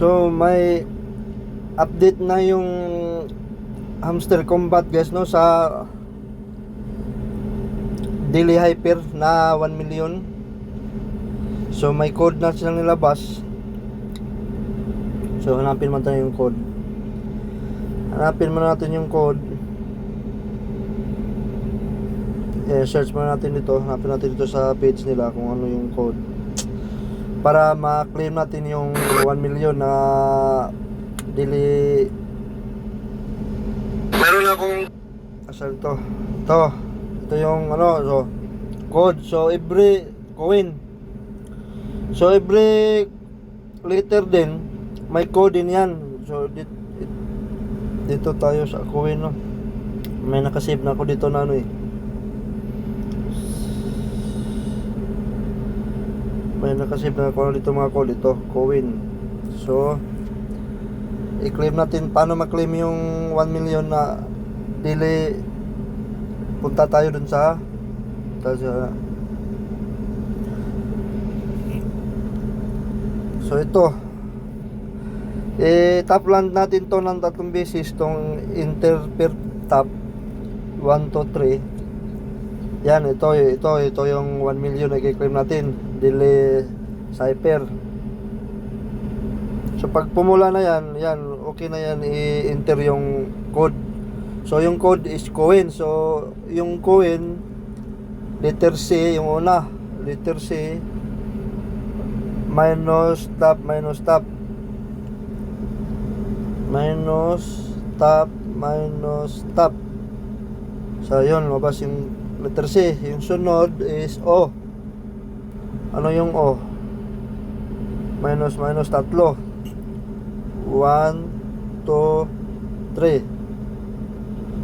So may update na yung Hamster Combat guys, no, sa Daily Hyper na 1 million. So may code na silang nilabas. So hanapin man tayo yung code. Hanapin muna natin yung code. Search muna natin dito. Hanapin natin dito sa page nila kung ano yung code, para ma-claim natin yung 1 million na daily. Meron akong asal to. Ito yung ano, so code. So every coin, so every letter din may code din yan. So dito tayo sa coin, no. May nakasave na ako dito na ano may nakasave na ako dito mga code, ito coin. So i-claim natin. Paano ma-claim yung 1 million na daily? Punta tayo dun sa so ito, top land natin to ng 3 beses, tong enter per top 1 to 3. Yan, ito yung 1 million na i-claim natin daily cipher. So pag pumula na yan, okay na yan, i-enter yung code. So yung code is coin. So yung coin, letter C, yung una, letter C, minus top, minus top, minus top, minus top. So yun, mabas yung letter C. Yung sunod is O. Ano yung O? Minus, minus, tatlo. 1, 2, 3.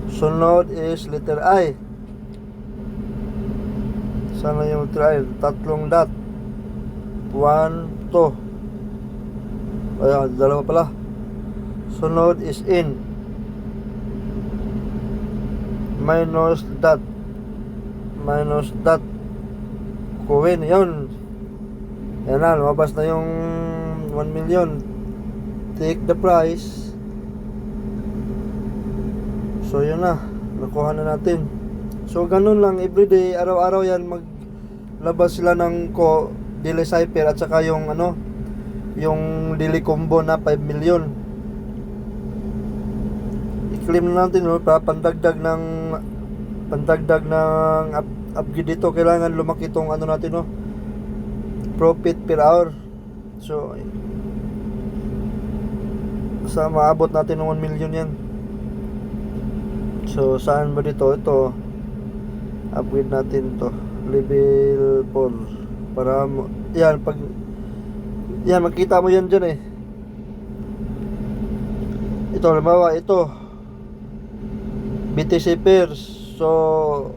Sunod is letter I. Sana yung letter I? Tatlong dot. 1, 2. Ayan, dalawa pala. Sunod is in. Minus dot. Minus dot. Coin, yun. Yan na, lumabas na yung 1 million. Take the price. So yun na, nakuha na natin. So ganun lang, everyday, araw-araw yan maglabas sila ng daily cipher at saka yung ano, yung daily combo na 5 million. I-claim na natin, no, para pandagdag ng upgrade dito. Kailangan lumaki tong ano natin, no, profit per hour. So sa maabot natin ng 1 million yan. So saan ba dito? Ito, upgrade natin to level 4 para yan, pag yan makita mo yan dyan ito, halimbawa ito BTC pairs. So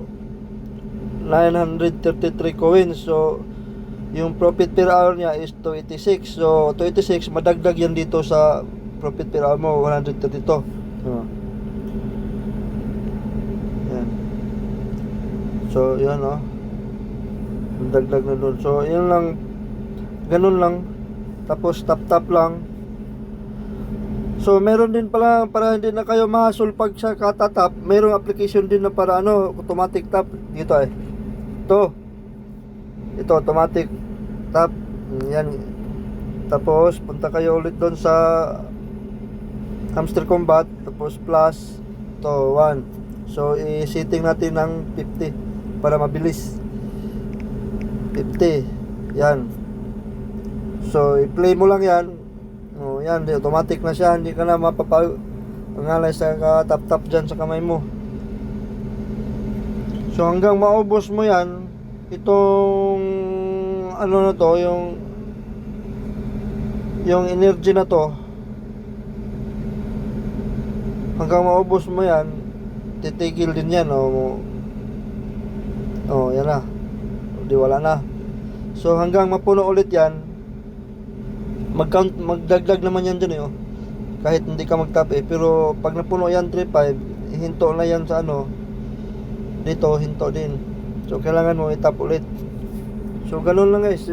933 coins. So yung profit per hour niya is 286. So 286, madagdag yan dito sa profit per hour mo, 132. Yan. So yan, dagdag na doon. So yun lang, ganun lang. Tapos tap lang. So meron din pala, para hindi na kayo mahasol pag sa katatap, mayroong application din na para automatic tap dito ito automatic tap. Yan. Tapos punta kayo ulit doon sa Hamster Combat, tapos plus to 1. So i-setting natin ng 50 para mabilis. 50. Yan. So i-play mo lang yan. Yan, automatic na siya. Hindi ka na mapapangalay sa tap-tap dyan sa kamay mo. So hanggang maubos mo yan, itong ano na to, yung energy na to, hanggang maubos mo yan, titigil din yan. Yan na, di wala na. So hanggang mapuno ulit yan, magdagdag naman yan dyan kahit hindi ka magtap pero pag napuno yan 3.5, hinto na yan sa dito, hinto din. So kailangan mo itap ulit. So ganun lang guys.